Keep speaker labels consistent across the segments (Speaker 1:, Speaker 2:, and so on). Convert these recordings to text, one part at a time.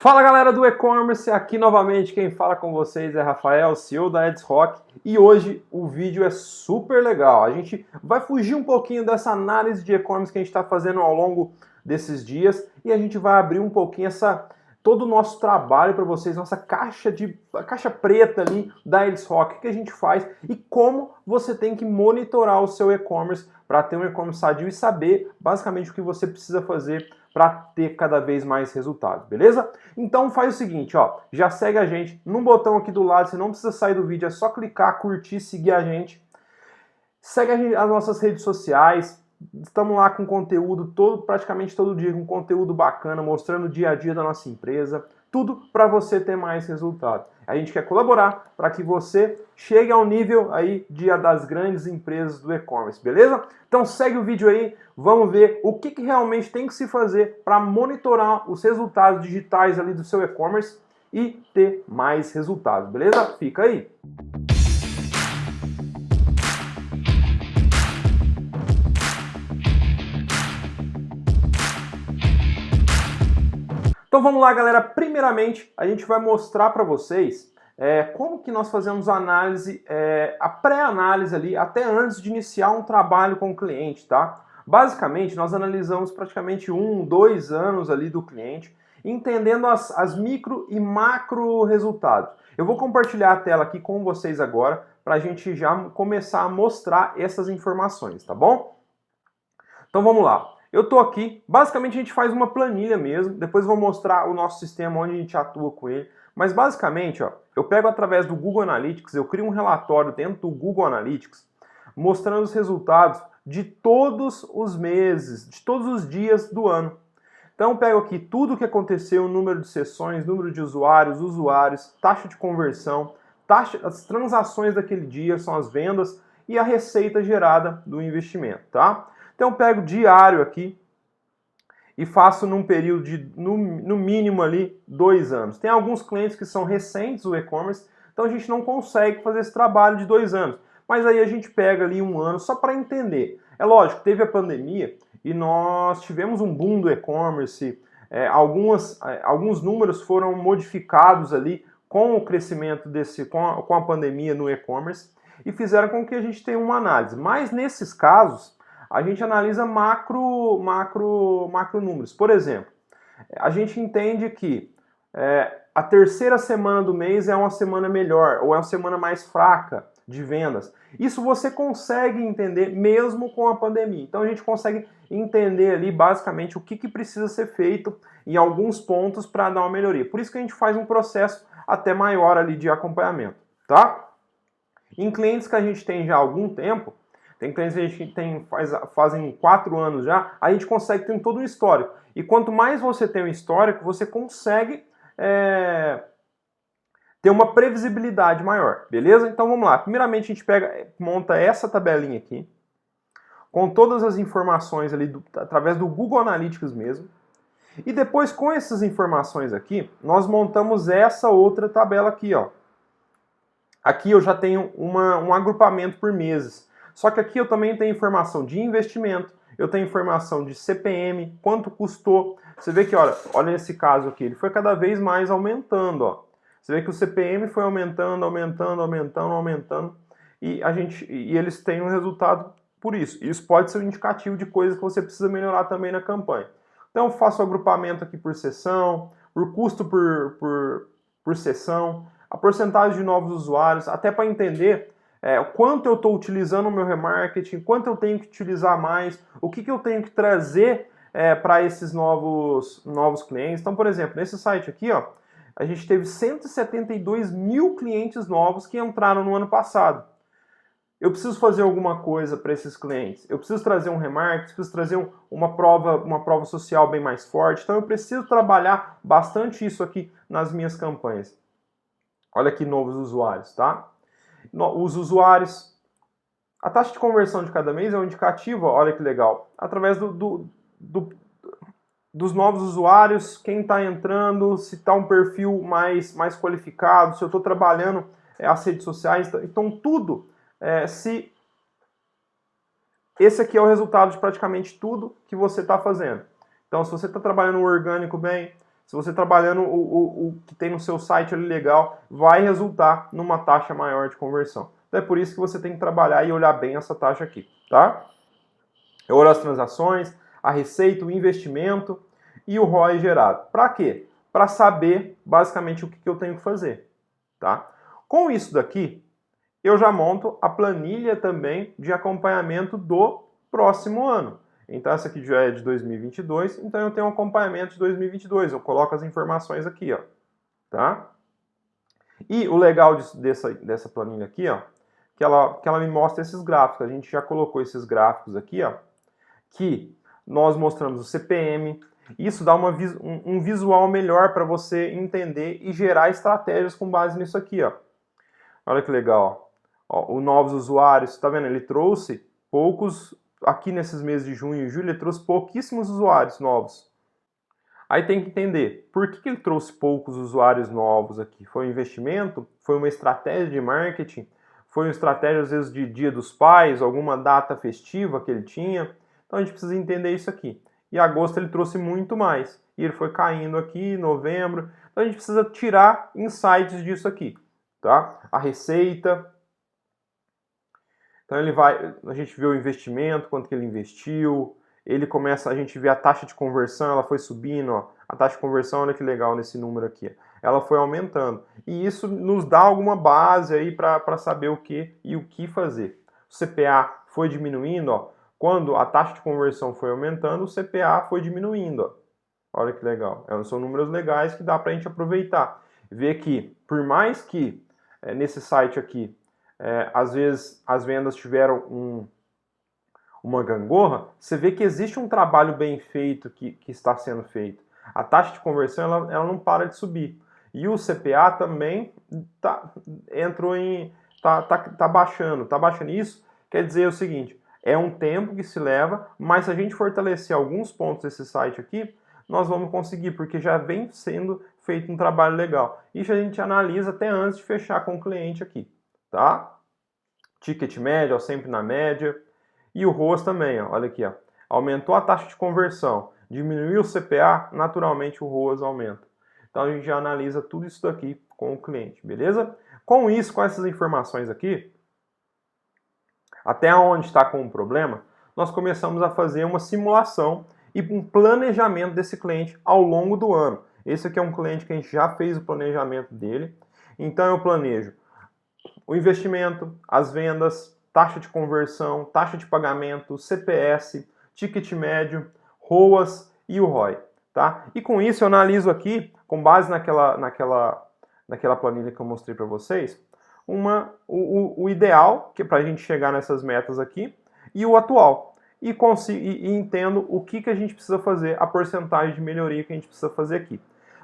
Speaker 1: Fala galera do e-commerce, aqui novamente quem fala com vocês é Rafael, CEO da AdsRock, e hoje o vídeo é super legal. A gente vai fugir um pouquinho dessa análise de e-commerce que a gente está fazendo ao longo desses dias e a gente vai abrir um pouquinho todo o nosso trabalho para vocês, nossa caixa preta ali da AdsRock, o que a gente faz e como você tem que monitorar o seu e-commerce para ter um e-commerce sadio e saber basicamente o que você precisa fazer para ter cada vez mais resultados, beleza? Então faz o seguinte, ó, já segue a gente no botão aqui do lado, você não precisa sair do vídeo, é só clicar, curtir, seguir a gente. Segue as nossas redes sociais, estamos lá com conteúdo praticamente todo dia, com conteúdo bacana, mostrando o dia a dia da nossa empresa, tudo para você ter mais resultado. A gente quer colaborar para que você chegue ao nível aí das grandes empresas do e-commerce, beleza? Então segue o vídeo aí, vamos ver o que realmente tem que se fazer para monitorar os resultados digitais ali do seu e-commerce e ter mais resultados, beleza? Fica aí! Então vamos lá, galera. Primeiramente, a gente vai mostrar para vocês como que nós fazemos a análise, a pré-análise ali, até antes de iniciar um trabalho com o cliente, tá? Basicamente, nós analisamos praticamente 2 anos ali do cliente, entendendo as micro e macro resultados. Eu vou compartilhar a tela aqui com vocês agora, para a gente já começar a mostrar essas informações, tá bom? Então vamos lá. Eu estou aqui, basicamente a gente faz uma planilha mesmo, depois eu vou mostrar o nosso sistema, onde a gente atua com ele, mas basicamente, ó, eu pego através do Google Analytics, eu crio um relatório dentro do Google Analytics, mostrando os resultados de todos os meses, de todos os dias do ano. Então eu pego aqui tudo o que aconteceu, número de sessões, número de usuários, taxa de conversão, as transações daquele dia, são as vendas, e a receita gerada do investimento, tá? Então eu pego diário aqui e faço num período de, no mínimo ali, 2 anos. Tem alguns clientes que são recentes do e-commerce, então a gente não consegue fazer esse trabalho de 2 anos. Mas aí a gente pega ali 1 ano só para entender. É lógico, teve a pandemia e nós tivemos um boom do e-commerce, alguns números foram modificados ali com o crescimento com a pandemia no e-commerce e fizeram com que a gente tenha uma análise. Mas nesses casos, a gente analisa macro números. Por exemplo, a gente entende que a terceira semana do mês é uma semana melhor ou é uma semana mais fraca de vendas. Isso você consegue entender mesmo com a pandemia. Então a gente consegue entender ali basicamente o que precisa ser feito em alguns pontos para dar uma melhoria. Por isso que a gente faz um processo até maior ali de acompanhamento, tá? Em clientes que a gente tem já há algum tempo, tem clientes que a gente fazem 4 anos já, a gente consegue ter todo um histórico. E quanto mais você tem um histórico, você consegue ter uma previsibilidade maior, beleza? Então vamos lá. Primeiramente a gente monta essa tabelinha aqui, com todas as informações ali, através do Google Analytics mesmo. E depois com essas informações aqui, nós montamos essa outra tabela aqui, ó. Aqui eu já tenho um agrupamento por meses. Só que aqui eu também tenho informação de investimento, eu tenho informação de CPM, quanto custou. Você vê que, olha nesse caso aqui, ele foi cada vez mais aumentando, ó. Você vê que o CPM foi aumentando, e eles têm um resultado por isso. Isso pode ser um indicativo de coisas que você precisa melhorar também na campanha. Então eu faço o agrupamento aqui por sessão, por custo por sessão, a porcentagem de novos usuários, até para entender quanto eu estou utilizando o meu remarketing, quanto eu tenho que utilizar mais, o que eu tenho que trazer para esses novos clientes. Então, por exemplo, nesse site aqui, ó, a gente teve 172 mil clientes novos que entraram no ano passado. Eu preciso fazer alguma coisa para esses clientes. Eu preciso trazer um remarketing, preciso trazer uma prova social bem mais forte. Então eu preciso trabalhar bastante isso aqui nas minhas campanhas. Olha aqui novos usuários, tá? Os usuários, a taxa de conversão de cada mês é um indicativo, olha que legal, através dos novos usuários, quem está entrando, se está um perfil mais qualificado, se eu estou trabalhando as redes sociais, então tudo, esse aqui é o resultado de praticamente tudo que você está fazendo. Então se você está trabalhando o orgânico bem, Se você trabalhando o que tem no seu site ali legal, vai resultar numa taxa maior de conversão. Então é por isso que você tem que trabalhar e olhar bem essa taxa aqui, tá? Eu olho as transações, a receita, o investimento e o ROI gerado. Para quê? Para saber basicamente o que eu tenho que fazer, tá? Com isso daqui, eu já monto a planilha também de acompanhamento do próximo ano. Então essa aqui já é de 2022, então eu tenho um acompanhamento de 2022, eu coloco as informações aqui, ó, tá? E o legal dessa planilha aqui, ó, que ela me mostra esses gráficos, a gente já colocou esses gráficos aqui, ó, que nós mostramos o CPM, isso dá um visual melhor para você entender e gerar estratégias com base nisso aqui, ó. Olha que legal, ó, os novos usuários, tá vendo? Ele trouxe poucos, aqui nesses meses de junho e julho, ele trouxe pouquíssimos usuários novos. Aí tem que entender, por que ele trouxe poucos usuários novos aqui? Foi um investimento? Foi uma estratégia de marketing? Foi uma estratégia, às vezes, de Dia dos Pais, alguma data festiva que ele tinha? Então a gente precisa entender isso aqui. E agosto ele trouxe muito mais. E ele foi caindo aqui, novembro. Então a gente precisa tirar insights disso aqui, tá? A receita. Então a gente vê o investimento, quanto que ele investiu. Ele começa, a gente vê a taxa de conversão, ela foi subindo, ó. A taxa de conversão, olha que legal nesse número aqui. Ela foi aumentando. E isso nos dá alguma base aí para saber o que e o que fazer. O CPA foi diminuindo, ó. Quando a taxa de conversão foi aumentando, o CPA foi diminuindo, ó. Olha que legal. São números legais que dá para a gente aproveitar. Ver que, por mais que nesse site aqui, às vezes as vendas tiveram uma gangorra, você vê que existe um trabalho bem feito que está sendo feito. A taxa de conversão ela não para de subir. E o CPA também tá baixando. Isso quer dizer o seguinte, é um tempo que se leva, mas se a gente fortalecer alguns pontos desse site aqui, nós vamos conseguir, porque já vem sendo feito um trabalho legal. Isso a gente analisa até antes de fechar com o cliente aqui, tá? Ticket médio, ó, sempre na média. E o ROAS também, ó, olha aqui, ó, aumentou a taxa de conversão, diminuiu o CPA, naturalmente o ROAS aumenta. Então a gente já analisa tudo isso daqui com o cliente, beleza? Com isso, com essas informações aqui, até onde está com o problema, nós começamos a fazer uma simulação e um planejamento desse cliente ao longo do ano. Esse aqui é um cliente que a gente já fez o planejamento dele, então eu planejo o investimento, as vendas, taxa de conversão, taxa de pagamento, CPS, ticket médio, ROAS e o ROI, tá? E com isso eu analiso aqui, com base naquela planilha que eu mostrei para vocês, o ideal, que é para a gente chegar nessas metas aqui, e o atual. E entendo o que a gente precisa fazer, a porcentagem de melhoria que a gente precisa fazer aqui.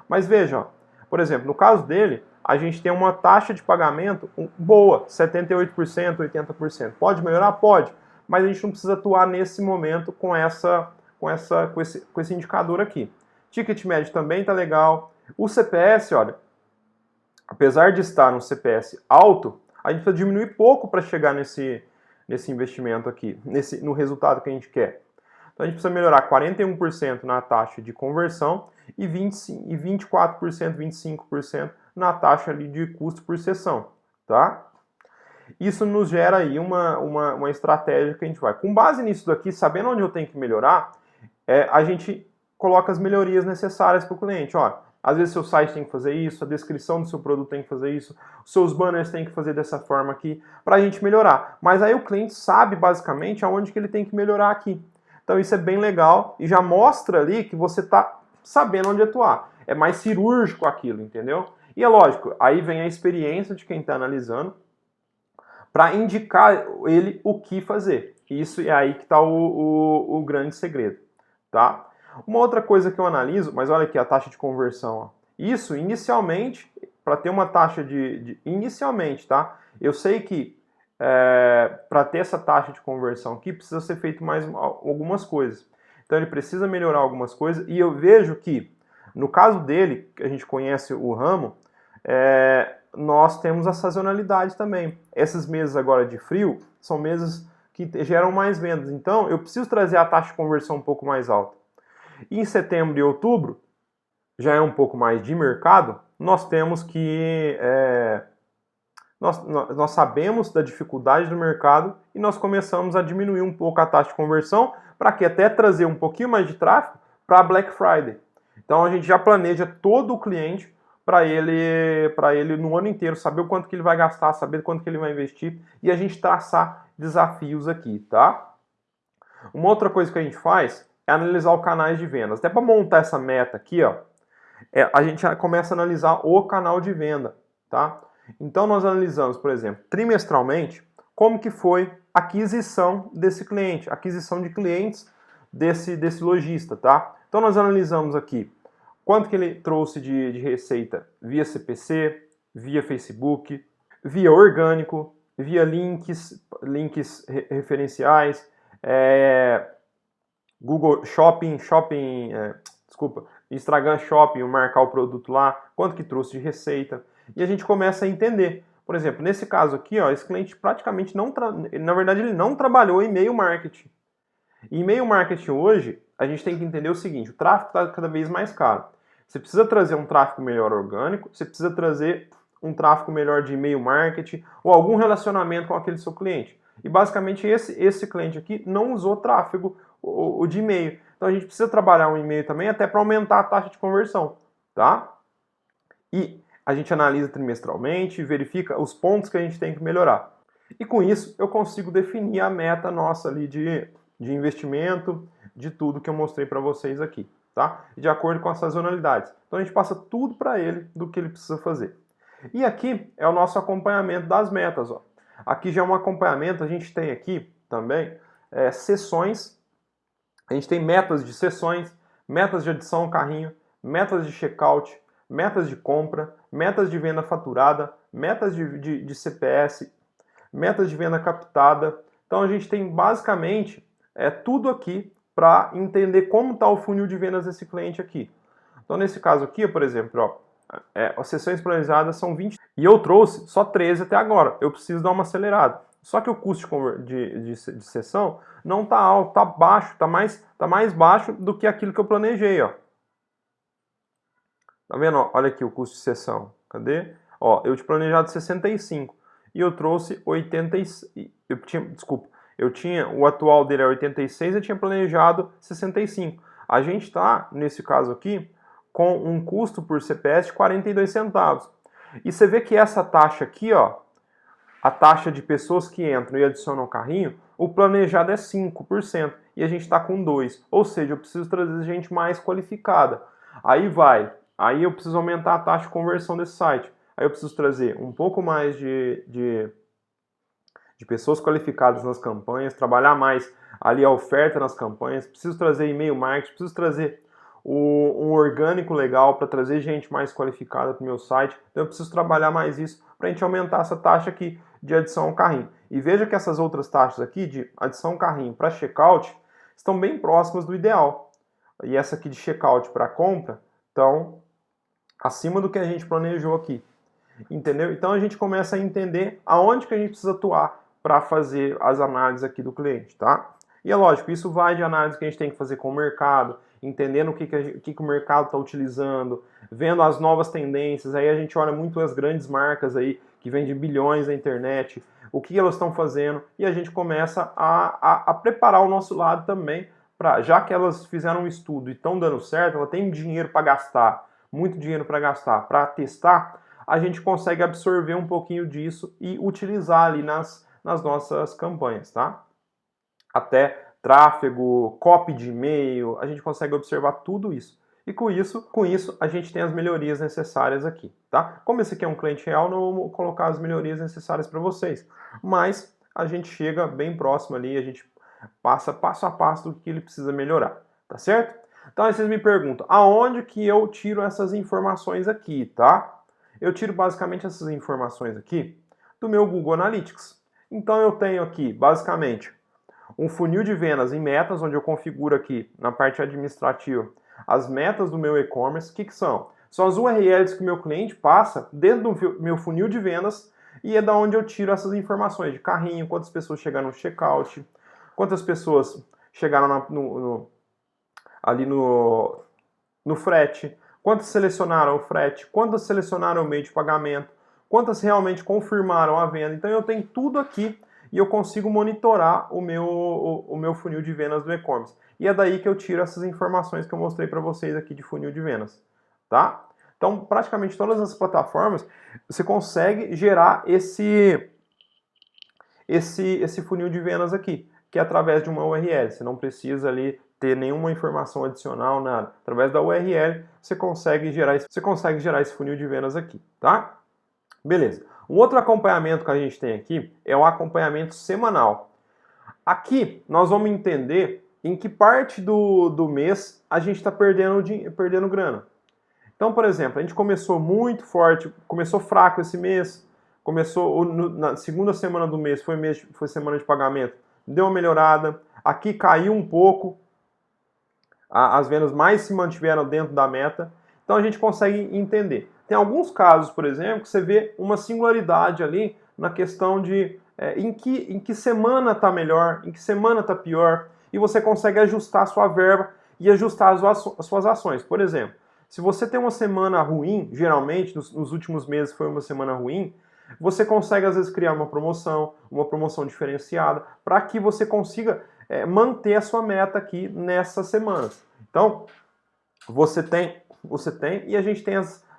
Speaker 1: Mas vejam, por exemplo, no caso dele, a gente tem uma taxa de pagamento boa, 78%, 80%. Pode melhorar? Pode, mas a gente não precisa atuar nesse momento com esse indicador aqui. Ticket médio também está legal. O CPS, olha, apesar de estar no CPS alto, a gente precisa diminuir pouco para chegar nesse investimento aqui, no resultado que a gente quer. Então a gente precisa melhorar 41% na taxa de conversão e 24%, 25% na taxa ali de custo por sessão, tá? Isso nos gera aí uma estratégia que a gente vai. Com base nisso daqui, sabendo onde eu tenho que melhorar, a gente coloca as melhorias necessárias para o cliente. Ó, às vezes seu site tem que fazer isso, a descrição do seu produto tem que fazer isso, os seus banners tem que fazer dessa forma aqui, para a gente melhorar. Mas aí o cliente sabe basicamente aonde que ele tem que melhorar aqui. Então isso é bem legal e já mostra ali que você está sabendo onde atuar. É mais cirúrgico aquilo, entendeu? E é lógico, aí vem a experiência de quem está analisando para indicar ele o que fazer. Isso é aí que está o grande segredo, tá? Uma outra coisa que eu analiso, mas olha aqui a taxa de conversão. Ó. Isso, inicialmente, para ter uma taxa inicialmente, tá? Eu sei que para ter essa taxa de conversão aqui, precisa ser feito mais algumas coisas. Então ele precisa melhorar algumas coisas e eu vejo que, no caso dele, que a gente conhece o ramo, nós temos a sazonalidade também. Esses meses agora de frio são meses que geram mais vendas. Então eu preciso trazer a taxa de conversão um pouco mais alta. E em setembro e outubro, já é um pouco mais de mercado, nós temos que... Nós sabemos da dificuldade do mercado e nós começamos a diminuir um pouco a taxa de conversão para que até trazer um pouquinho mais de tráfego para Black Friday. Então a gente já planeja todo o cliente para ele no ano inteiro saber o quanto que ele vai gastar, saber quanto que ele vai investir e a gente traçar desafios aqui, tá? Uma outra coisa que a gente faz é analisar os canais de vendas. Até para montar essa meta aqui, ó, a gente começa a analisar o canal de venda, tá? Então nós analisamos, por exemplo, trimestralmente, como que foi a aquisição desse cliente, aquisição de clientes desse lojista, tá? Então nós analisamos aqui quanto que ele trouxe de receita via CPC, via Facebook, via orgânico, via links referenciais, Google Shopping, Instagram Shopping, marcar o produto lá, quanto que trouxe de receita. E a gente começa a entender. Por exemplo, nesse caso aqui, ó, esse cliente praticamente na verdade ele não trabalhou em e-mail marketing. E e-mail marketing hoje, a gente tem que entender o seguinte, o tráfego está cada vez mais caro. Você precisa trazer um tráfego melhor orgânico, você precisa trazer um tráfego melhor de e-mail marketing ou algum relacionamento com aquele seu cliente. E basicamente esse cliente aqui não usou tráfego o de e-mail. Então a gente precisa trabalhar um e-mail também até para aumentar a taxa de conversão, tá? E a gente analisa trimestralmente, verifica os pontos que a gente tem que melhorar. E com isso eu consigo definir a meta nossa ali de investimento, de tudo que eu mostrei para vocês aqui, tá? De acordo com as sazonalidades. Então a gente passa tudo para ele do que ele precisa fazer. E aqui é o nosso acompanhamento das metas, ó. Aqui já é um acompanhamento, a gente tem aqui também sessões, a gente tem metas de sessões, metas de adição ao carrinho, metas de checkout, metas de compra, metas de venda faturada, metas de CPS, metas de venda captada. Então a gente tem basicamente tudo aqui para entender como está o funil de vendas desse cliente aqui. Então nesse caso aqui, por exemplo, ó, as sessões planejadas são 20 e eu trouxe só 13 até agora. Eu preciso dar uma acelerada. Só que o custo de sessão não está alto, está baixo, está mais baixo do que aquilo que eu planejei, ó. Tá vendo? Ó, olha aqui o custo de sessão. Cadê? Ó, eu tinha planejado 65 e eu trouxe 86. Eu tinha o atual dele é 86, eu tinha planejado 65. A gente está nesse caso aqui com um custo por CPS de 42 centavos. E você vê que essa taxa aqui, ó, a taxa de pessoas que entram e adicionam o carrinho, o planejado é 5% e a gente está com 2%. Ou seja, eu preciso trazer gente mais qualificada. Aí eu preciso aumentar a taxa de conversão desse site. Aí eu preciso trazer um pouco mais de pessoas qualificadas nas campanhas, trabalhar mais ali a oferta nas campanhas, preciso trazer e-mail marketing, preciso trazer um orgânico legal para trazer gente mais qualificada para o meu site. Então eu preciso trabalhar mais isso para a gente aumentar essa taxa aqui de adição ao carrinho. E veja que essas outras taxas aqui de adição ao carrinho para checkout estão bem próximas do ideal. E essa aqui de checkout para compra estão acima do que a gente planejou aqui. Entendeu? Então a gente começa a entender aonde que a gente precisa atuar para fazer as análises aqui do cliente, tá? E é lógico, isso vai de análise que a gente tem que fazer com o mercado, entendendo o que o mercado está utilizando, vendo as novas tendências, aí a gente olha muito as grandes marcas aí, que vendem bilhões na internet, o que elas estão fazendo, e a gente começa a preparar o nosso lado também, já que elas fizeram um estudo e estão dando certo, ela tem dinheiro para gastar, muito dinheiro para gastar, para testar, a gente consegue absorver um pouquinho disso e utilizar ali nas nossas campanhas, tá? Até tráfego, copy de e-mail, a gente consegue observar tudo isso. E com isso a gente tem as melhorias necessárias aqui, tá? Como esse aqui é um cliente real, não vou colocar as melhorias necessárias para vocês, mas a gente chega bem próximo ali, a gente passa passo a passo do que ele precisa melhorar, tá certo? Então aí vocês me perguntam, aonde que eu tiro essas informações aqui, tá? Eu tiro basicamente essas informações aqui do meu Google Analytics. Então eu tenho aqui, basicamente, um funil de vendas em metas, onde eu configuro aqui na parte administrativa as metas do meu e-commerce. O que são? São as URLs que o meu cliente passa dentro do meu funil de vendas e é da onde eu tiro essas informações de carrinho, quantas pessoas chegaram no checkout, quantas pessoas chegaram ali no frete, quantas selecionaram o frete, quantas selecionaram o meio de pagamento, quantas realmente confirmaram a venda. Então eu tenho tudo aqui e eu consigo monitorar o meu funil de vendas do e-commerce. E é daí que eu tiro essas informações que eu mostrei para vocês aqui de funil de vendas, tá? Então, praticamente todas as plataformas, você consegue gerar esse funil de vendas aqui, que é através de uma URL. Você não precisa ali ter nenhuma informação adicional, nada. Através da URL, você consegue gerar esse funil de vendas aqui, tá? Beleza. Um outro acompanhamento que a gente tem aqui é o acompanhamento semanal. Aqui, nós vamos entender em que parte do mês a gente está perdendo grana. Então, por exemplo, a gente começou muito forte, começou fraco esse mês, na segunda semana do mês foi semana de pagamento, deu uma melhorada, aqui caiu um pouco, as vendas mais se mantiveram dentro da meta, então a gente consegue entender. Tem alguns casos, por exemplo, que você vê uma singularidade ali na questão de em que semana está melhor, em que semana está pior, e você consegue ajustar a sua verba e ajustar as suas ações. Por exemplo, se você tem uma semana ruim, geralmente nos últimos meses foi uma semana ruim, você consegue às vezes criar uma promoção diferenciada, para que você consiga manter a sua meta aqui nessas semanas. Então, você tem e a gente tem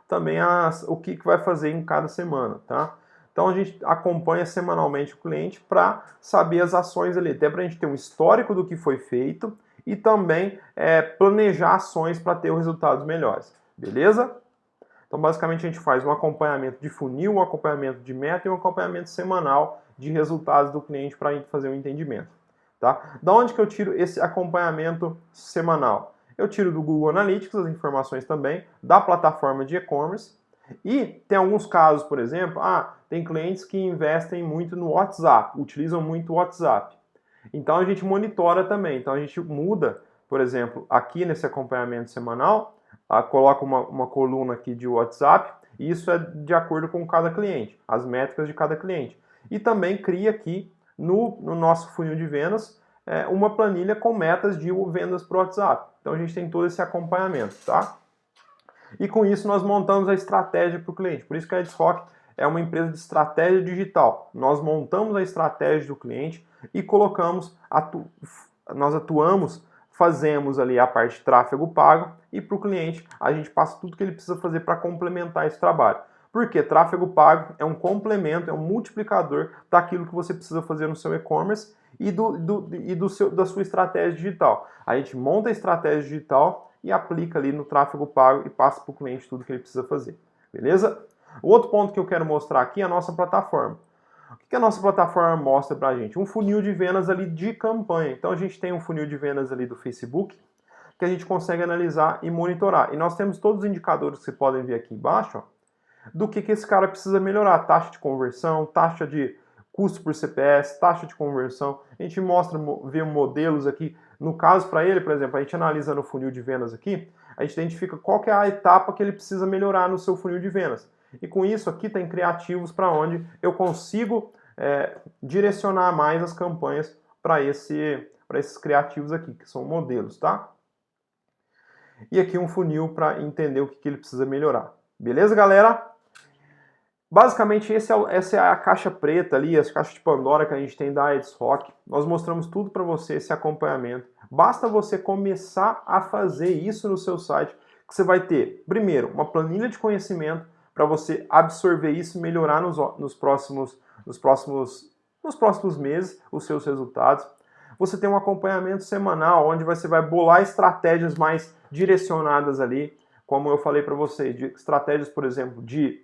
Speaker 1: também o que vai fazer em cada semana, tá? Então a gente acompanha semanalmente o cliente para saber as ações ali, até para a gente ter um histórico do que foi feito e também planejar ações para ter resultados melhores, beleza? Então basicamente a gente faz um acompanhamento de funil, um acompanhamento de meta e um acompanhamento semanal de resultados do cliente para a gente fazer um entendimento, tá? Da onde que eu tiro esse acompanhamento semanal? Eu tiro do Google Analytics as informações também, da plataforma de e-commerce, e tem alguns casos, por exemplo, tem clientes que investem muito no WhatsApp, utilizam muito o WhatsApp. Então a gente monitora também, então a gente muda, por exemplo, aqui nesse acompanhamento semanal, coloca uma coluna aqui de WhatsApp, e isso é de acordo com cada cliente, as métricas de cada cliente. E também cria aqui no nosso funil de vendas uma planilha com metas de vendas para o WhatsApp. Então a gente tem todo esse acompanhamento, tá? E com isso nós montamos a estratégia para o cliente. Por isso que a EdShock é uma empresa de estratégia digital. Nós montamos a estratégia do cliente e nós atuamos, fazemos ali a parte de tráfego pago e para o cliente a gente passa tudo que ele precisa fazer para complementar esse trabalho. Porque tráfego pago é um complemento, é um multiplicador daquilo que você precisa fazer no seu e-commerce e da sua estratégia digital. A gente monta a estratégia digital e aplica ali no tráfego pago e passa para o cliente tudo que ele precisa fazer. Beleza? O outro ponto que eu quero mostrar aqui é a nossa plataforma. O que a nossa plataforma mostra para a gente? Um funil de vendas ali de campanha. Então a gente tem um funil de vendas ali do Facebook que a gente consegue analisar e monitorar. E nós temos todos os indicadores que vocês podem ver aqui embaixo, ó, do que esse cara precisa melhorar. Taxa de conversão, taxa de custo por CPS, taxa de conversão. A gente vê modelos aqui. No caso, para ele, por exemplo, a gente analisa no funil de vendas aqui, a gente identifica qual que é a etapa que ele precisa melhorar no seu funil de vendas. E com isso aqui tem criativos para onde eu consigo direcionar mais as campanhas para esses criativos aqui, que são modelos, tá? E aqui um funil para entender o que ele precisa melhorar. Beleza, galera? Basicamente, essa é a caixa preta ali, as caixas de Pandora que a gente tem da EdShock. Nós mostramos tudo para você, esse acompanhamento. Basta você começar a fazer isso no seu site, que você vai ter, primeiro, uma planilha de conhecimento para você absorver isso e melhorar nos próximos meses os seus resultados. Você tem um acompanhamento semanal, onde você vai bolar estratégias mais direcionadas ali, como eu falei para vocês, de estratégias, por exemplo, de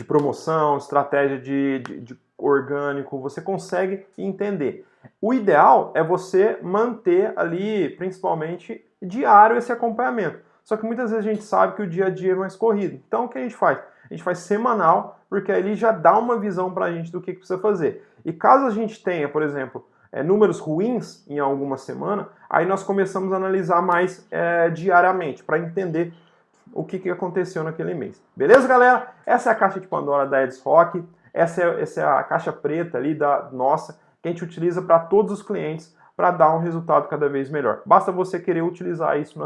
Speaker 1: promoção, estratégia de orgânico, você consegue entender. O ideal é você manter ali, principalmente, diário esse acompanhamento. Só que muitas vezes a gente sabe que o dia a dia é mais corrido. Então o que a gente faz? A gente faz semanal, porque aí ele já dá uma visão para a gente do que precisa fazer. E caso a gente tenha, por exemplo, números ruins em alguma semana, aí nós começamos a analisar mais diariamente, para entender o que aconteceu naquele mês. Beleza, galera? Essa é a caixa de Pandora da EdShock, essa é a caixa preta ali da nossa, que a gente utiliza para todos os clientes, para dar um resultado cada vez melhor. Basta você querer utilizar isso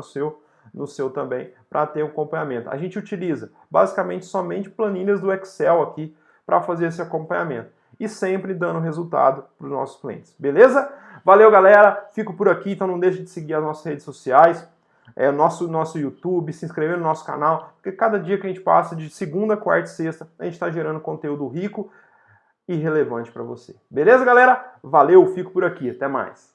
Speaker 1: no seu também para ter um acompanhamento. A gente utiliza basicamente somente planilhas do Excel aqui para fazer esse acompanhamento e sempre dando resultado para os nossos clientes. Beleza? Valeu, galera. Fico por aqui, então não deixe de seguir as nossas redes sociais, nosso YouTube, se inscrever no nosso canal, porque cada dia que a gente passa, de segunda, quarta e sexta, a gente está gerando conteúdo rico e relevante para você. Beleza, galera? Valeu, fico por aqui. Até mais.